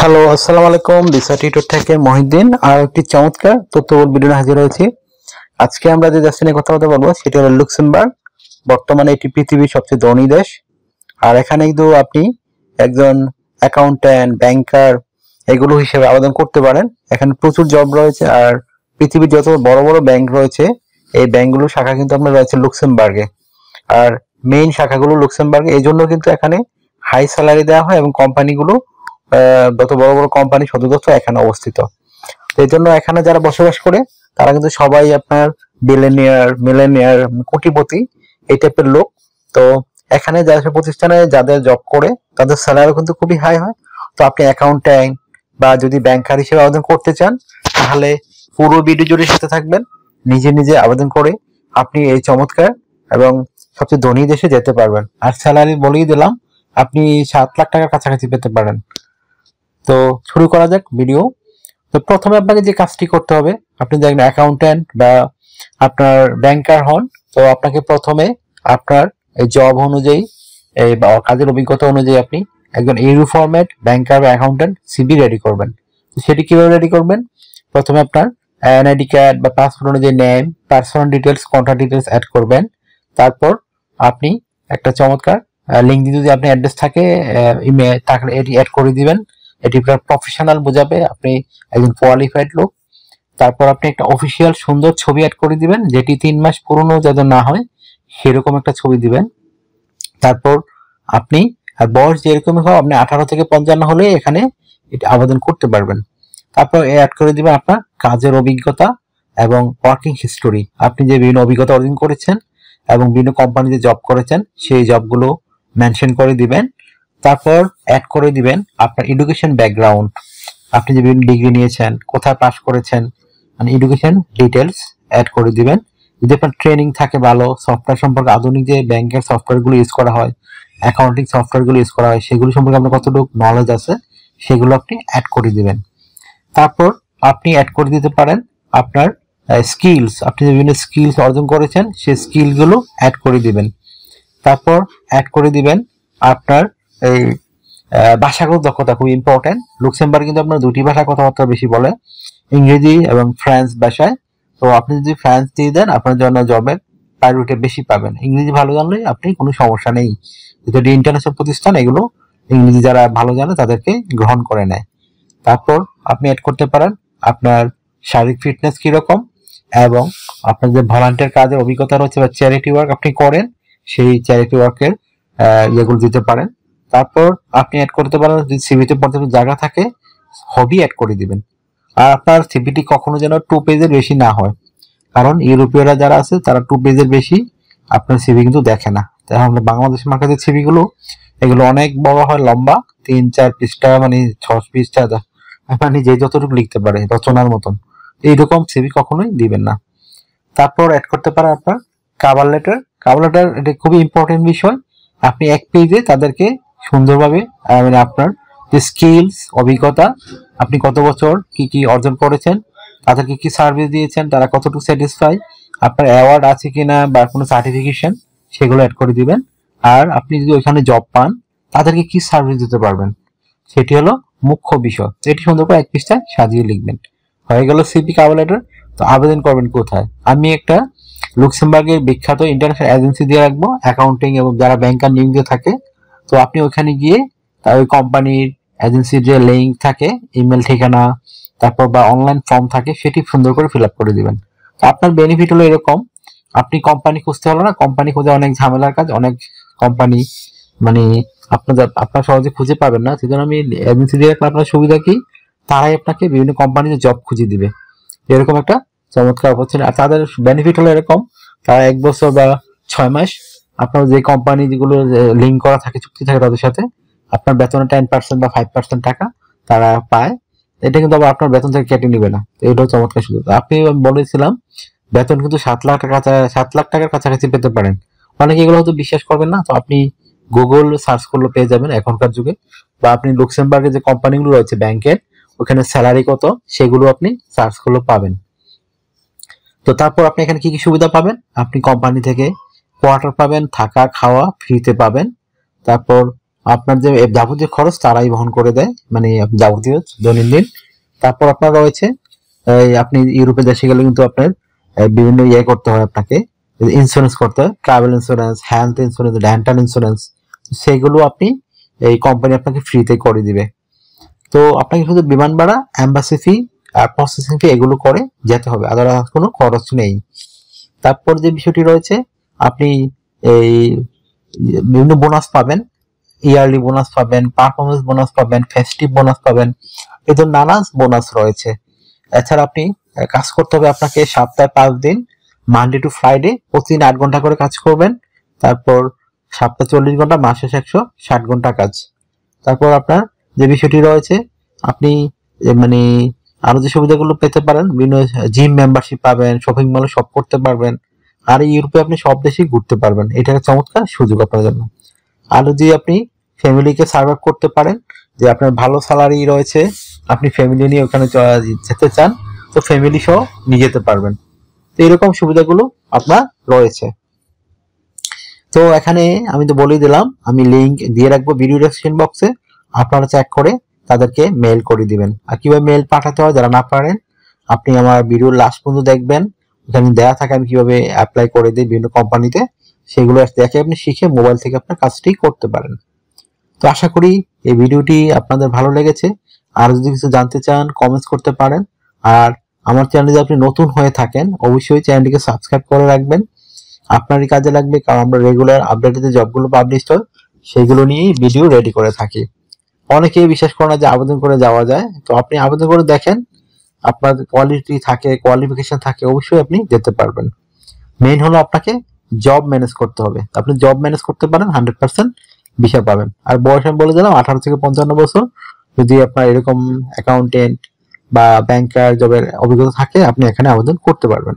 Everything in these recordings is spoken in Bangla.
হ্যালো, আসসালামু আলাইকুম। দিশা টিউটর থেকে মহিউদ্দিন আর একটি চমৎকার তথ্যবহুল ভিডিও নিয়ে হাজির হয়েছি। আজকে আমরা যে দেশটি নিয়ে কথা বলবো সেটি হলো লুক্সেমবার্গ। বর্তমানে এটি পৃথিবীর সবচেয়ে ধনী দেশ। আর এখানে কিন্তু আপনি একজন অ্যাকাউন্ট্যান্ট, ব্যাংকার এগুলো হিসেবে আবেদন করতে পারেন। এখানে প্রচুর জব রয়েছে। আর পৃথিবীর যত বড় বড় ব্যাংক রয়েছে এই ব্যাংকগুলোর শাখা কিন্তু আপনার রয়েছে লুক্সেমবার্গে। আর মেইন শাখাগুলো লুক্সেমবার্গে, এই জন্য কিন্তু এখানে হাই স্যালারি দেওয়া হয় এবং কোম্পানিগুলো যত বড় বড় কোম্পানি সদর দপ্তর এখানে অবস্থিত। এই জন্য এখানে যারা বসবাস করে তারা কিন্তু সবাই আপনার বিলিয়নিয়ার, মিলেনিয়ার, কোটিপতি এই টাইপের লোক। তো এখানে যারা প্রতিষ্ঠানে যাদের জব করে তাদের স্যালারি কিন্তু খুবই হাই হয়। তো আপনি অ্যাকাউন্ট্যান্ট বা যদি ব্যাংকার হিসেবে আবেদন করতে চান তাহলে পুরো ভিডিও জুড়ে সাথে থাকবেন। নিজে নিজে আবেদন করে আপনি এই চমৎকার এবং সবচেয়ে ধনী দেশে যেতে পারবেন। আর স্যালারি বলেই দিলাম, আপনি 7 লাখ টাকার কাছাকাছি পেতে পারেন। তো শুরু করা যাক ভিডিও। তো প্রথমে আপনাকে যে কাজটি করতে হবে, আপনি যদি একজন অ্যাকাউন্ট্যান্ট বা আপনার ব্যাংকার হন, তো আপনাকে প্রথমে আপনার এই জব অনুযায়ী এই বা কাজের অভিজ্ঞতা অনুযায়ী আপনি একজন ইউরো ফরম্যাট ব্যাংকার বা অ্যাকাউন্ট্যান্ট সিভি রেডি করবেন। তো সেটি কিভাবে রেডি করবেন? প্রথমে আপনার এনআইডি কার্ড বা পাসপোর্ট অনুযায়ী name, personal details, contact details add করবেন। তারপর আপনি একটা চমৎকার লিঙ্ক দিয়ে, যদি আপনার অ্যাড্রেস থাকে ইমেল তাহলে এটি অ্যাড করে দিবেন। এটি প্রফেশনাল বোঝাবে আপনি একজন কোয়ালিফাইড লোক। তারপর আপনি একটা অফিসিয়াল সুন্দর ছবি অ্যাড করে দিবেন, যেটি 3 মাস পুরনো যাতে না হয় সেরকম একটা ছবি দিবেন। তারপর আপনি বয়স যেরকমই হোক, আপনি 18 থেকে 55 হলে এখানে এটা আবেদন করতে পারবেন। তারপর অ্যাড করে দিবেন আপনার কাজের অভিজ্ঞতা এবং ওয়ার্কিং হিস্টোরি, আপনি যে বিভিন্ন অভিজ্ঞতা অর্জন করেছেন এবং বিভিন্ন কোম্পানিতে জব করেছেন সেই জবগুলো মেনশন করে দিবেন। তারপর অ্যাড করে দিবেন আপনার এডুকেশন ব্যাকগ্রাউন্ড, আপনি যে বিভিন্ন ডিগ্রি নিয়েছেন, কোথায় পাস করেছেন, মানে এডুকেশন ডিটেলস অ্যাড করে দিবেন। যদি আপনার ট্রেনিং থাকে ভালো সফটওয়্যার সম্পর্কে, আধুনিক যে ব্যাংকের সফটওয়্যারগুলো ইউজ করা হয়, অ্যাকাউন্টিং সফটওয়্যারগুলো ইউজ করা হয়, সেগুলো সম্পর্কে আপনার কতটুকু নলেজ আছে সেগুলো আপনি অ্যাড করে দিবেন। তারপর আপনি অ্যাড করে দিতে পারেন আপনার স্কিলস, আপনি যে বিভিন্ন স্কিলস অর্জন করেছেন সেই স্কিলগুলো অ্যাড করে দিবেন। তারপর অ্যাড করে দিবেন আপনার এই ভাষাগত দক্ষতা, খুব ইম্পর্টেন্ট। লুক্সেমবার্গ কিন্তু আপনার 2টি ভাষা কথাবার্তা বেশি বলে, ইংরেজি এবং ফ্রান্স ভাষায়। তো আপনি যদি ফ্রান্স দিয়ে দেন আপনার জন্য জবের প্রায়োরিটি বেশি পাবেন। ইংরেজি ভালো জানলে আপনি কোনো সমস্যা নেই, যেহেতু ইন্টারন্যাশনাল প্রতিষ্ঠান এগুলো ইংরেজি যারা ভালো জানে তাদেরকে গ্রহণ করে নেয়। তারপর আপনি অ্যাড করতে পারেন আপনার শারীরিক ফিটনেস কিরকম এবং আপনার যে ভলান্টিয়ার কাজের অভিজ্ঞতা রয়েছে বা চ্যারিটি ওয়ার্ক আপনি করেন সেই চ্যারিটি ওয়ার্কের ইয়েগুলো দিতে পারেন। তারপর আপনি অ্যাড করতে পারেন, যদি সিভিতে পর্যাপ্ত জায়গা থাকে হবি অ্যাড করে দিবেন। আর আপনার সিভিটি কখনো যেন 2 পেজের বেশি না হয়, কারণ ইউরোপীয়রা যারা আছে তারা 2 পেজের বেশি আপনার সিভি কিন্তু দেখে না। তাহলে বাংলাদেশের মার্কেটের সিভি গুলো এগুলো অনেক বড় হয়, লম্বা 3-4 পৃষ্ঠা, মানে 6 পৃষ্ঠা, মানে যে যতটুকু লিখতে পারে রচনার মতন, এইরকম সিভি কখনোই দিবেন না। তারপর অ্যাড করতে পারেন আপনার কভার লেটার। কভার লেটার এটা খুবই ইম্পর্টেন্ট বিষয়। আপনি 1 পেজে তাদেরকে সুন্দরভাবে মানে আপনার যে স্কিলস, অভিজ্ঞতা, আপনি কত বছর কি কি অর্জন করেছেন, তাদেরকে কি সার্ভিস দিয়েছেন, তারা কতটুকু স্যাটিসফাই, আপনার অ্যাওয়ার্ড আছে কিনা বা কোনো সার্টিফিকেশন, সেগুলো অ্যাড করে দিবেন। আর আপনি যদি ওইখানে জব পান তাদেরকে কি সার্ভিস দিতে পারবেন সেটি হলো মুখ্য বিষয়। এটি সুন্দর করে 1 পৃষ্ঠায় সাজিয়ে লিখবেন। হয়ে গেল সিভি কভার লেটার। তো আবেদন করবেন কোথায়? আমি একটা লুক্সেমবার্গের বিখ্যাত ইন্টারন্যাশনাল এজেন্সি দিয়ে রাখবো, অ্যাকাউন্টিং এবং যারা ব্যাংকার নিয়োগ দিয়ে থাকে। তো আপনি ওইখানে গিয়ে তার ওই কোম্পানির এজেন্সির যে লিঙ্ক থাকে, ইমেল ঠিকানা, তারপর বা অনলাইন ফর্ম থাকে, সেটি সুন্দর করে ফিল আপ করে দিবেন। তো আপনার বেনিফিট হলো এরকম, আপনি কোম্পানি খুঁজতে হলো না, কোম্পানি খুঁজে অনেক ঝামেলার কাজ, অনেক কোম্পানি মানে আপনার সহজে খুঁজে পাবেন না। সেজন্য আমি এজেন্সি দিয়ে রাখলে আপনার সুবিধা কি, তারাই আপনাকে বিভিন্ন কোম্পানিতে জব খুঁজে দিবে, এরকম একটা চমৎকার অপরচুনিটি। আর তাদের বেনিফিট হলো এরকম, তারা 1 বছর বা 6 মাস আপনার যে কোম্পানি যেগুলো লিঙ্ক করা থাকে, চুক্তি থাকে তাদের সাথে, আপনার বেতনের 10% বা 5% টাকা তারা পায়। এটা কিন্তু আবার আপনার বেতন থেকে কেটে নিবে না। এটাও চমৎকার সুযোগ। আপনি বলেছিলাম বেতন কিন্তু 7 লাখ টাকার কাছাকাছি পেতে পারেন। অনেকে এগুলো হয়তো বিশ্বাস করবেন না, তো আপনি গুগল সার্চ করলে পেয়ে যাবেন এখনকার যুগে। বা আপনি লুক্সেমবার্গের যে কোম্পানিগুলো রয়েছে ব্যাংকের, ওখানে স্যালারি কত সেগুলো আপনি সার্চ করলে পাবেন। তো তারপর আপনি এখানে কি কি সুবিধা পাবেন? আপনি কোম্পানি থেকে কোয়ার্টার পাবেন, থাকা খাওয়া ফ্রিতে পাবেন। তারপর আপনার যে যাবতীয় খরচ তারাই বহন করে দেয়, মানে যাবতীয় দৈনন্দিন। তারপর আপনার রয়েছে আপনি ইউরোপের দেশে গেলে কিন্তু আপনার বিভিন্ন ইয়ে করতে হয়, আপনাকে ইন্স্যুরেন্স করতে হয়, travel insurance, health insurance, dental insurance, সেগুলো আপনি এই কোম্পানি আপনাকে ফ্রিতে করে দিবে। তো আপনাকে শুধু বিমান ভাড়া, এম্বাসি ফি আর প্রসেসিং ফি এগুলো করে যেতে হবে, আদারওয়াইজ কোনো খরচ নেই। তারপর যে বিষয়টি রয়েছে, আপনি এই বিভিন্ন বোনাস পাবেন, ইয়ারলি বোনাস পাবেন, পারফরমেন্স বোনাস পাবেন, ফেস্টিভ বোনাস পাবেন, এই তো নানা বোনাস রয়েছে। এছাড়া আপনি কাজ করতে হবে আপনাকে সপ্তাহে 5 দিন, মানডে টু ফ্রাইডে, প্রতিদিন 8 ঘন্টা করে কাজ করবেন। তারপর সপ্তাহে 40 ঘন্টা, মাসে 160 ঘন্টা কাজ। তারপর আপনার যে বিষয়টি রয়েছে, আপনি মানে আরো যে সুবিধাগুলো পেতে পারেন, বিভিন্ন জিম মেম্বারশিপ পাবেন, শপিং মলে শপ করতে পারবেন, আর ইউরোপে আপনি সব দেশেই ঘুরতে পারবেন। এটা একটা চমৎকার সুযোগ আপনার জন্য। আর যদি আপনি ফ্যামিলিকে সার্ভাইভ করতে পারেন, যে আপনার ভালো স্যালারি রয়েছে, আপনি ফ্যামিলি নিয়ে ওখানে যেতে চান, তো ফ্যামিলি সহ নিয়ে যেতে পারবেন। তো এরকম সুবিধাগুলো আপনার রয়েছে। তো এখানে আমি তো বলেই দিলাম, আমি লিংক দিয়ে রাখবো ভিডিও ডেসক্রিপশন বক্সে, আপনারা চেক করে তাদেরকে মেল করে দিবেন। আর কিভাবে মেল পাঠাতে হয় যারা না পারেন, আপনি আমার ভিডিওর লাস্ট পর্যন্ত দেখবেন, এখানে দেয়া থাকে আমি কিভাবে অ্যাপ্লাই করে দিই বিভিন্ন কোম্পানিতে, সেগুলো দেখে আপনি শিখে মোবাইল থেকে আপনার কাজটি করতে পারেন। তো আশা করি এই ভিডিওটি আপনাদের ভালো লেগেছে। আর যদি কিছু জানতে চান কমেন্টস করতে পারেন। আর আমার চ্যানেলে যদি আপনি নতুন হয়ে থাকেন, অবশ্যই চ্যানেলটিকে সাবস্ক্রাইব করে রাখবেন, আপনারই কাজে লাগবে, কারণ আমরা রেগুলার আপডেটেড যে জবগুলো পাবলিশ হয় সেগুলো নিয়েই ভিডিও রেডি করে থাকি। অনেকেই বিশ্বাস করে না যে আবেদন করে যাওয়া যায়, তো আপনি আবেদন করে দেখেন, আপনার কোয়ালিটি থাকে, কোয়ালিফিকেশন থাকে, অবশ্যই আপনি যেতে পারবেন। মেইন হলো আপনাকে জব ম্যানেজ করতে হবে। আপনি জব ম্যানেজ করতে পারেন, 100% ভিসা পাবেন। আর বয়স আমি বলে দিলাম 18 থেকে 55 বছর। যদি আপনার এরকম অ্যাকাউন্টেন্ট বা ব্যাংকার জবের অভিজ্ঞতা থাকে, আপনি এখানে আবেদন করতে পারবেন।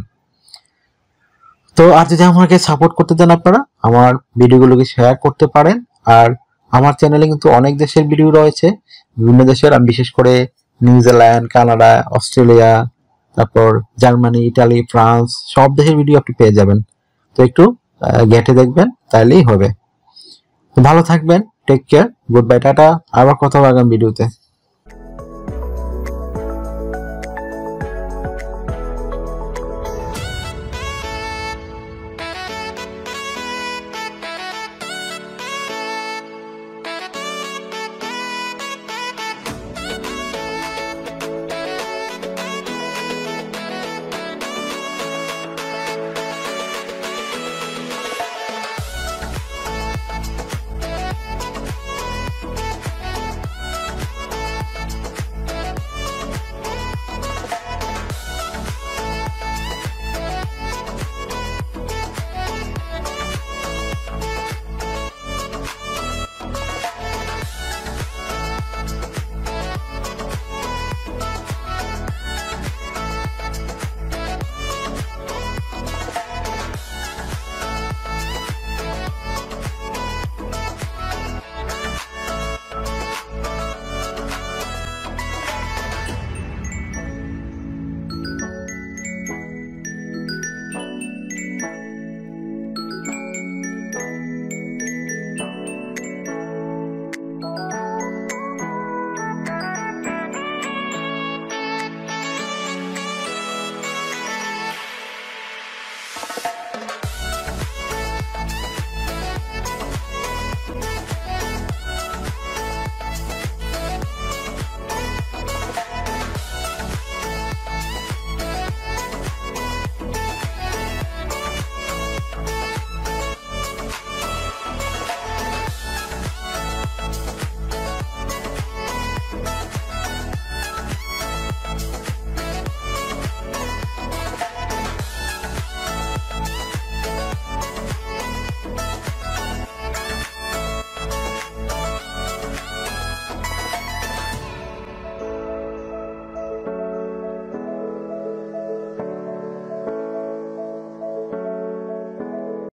তো আর যদি আমাকে সাপোর্ট করতে চান, আপনারা আমার ভিডিওগুলোকে শেয়ার করতে পারেন। আর আমার চ্যানেলে কিন্তু অনেক দেশের ভিডিও রয়েছে, বিভিন্ন দেশের, আমি বিশেষ করে নিউজিল্যান্ড, কানাডা, অস্ট্রেলিয়া, তারপর জার্মানি, ইটালি, ফ্রান্স, সব দেশের ভিডিও আপনি পেয়ে যাবেন। তো একটু ঘেঁটে দেখবেন, তাইলেই হবে। ভালো থাকবেন, take care, goodbye, ta-ta. আবার কথা হবে আগামী ভিডিওতে।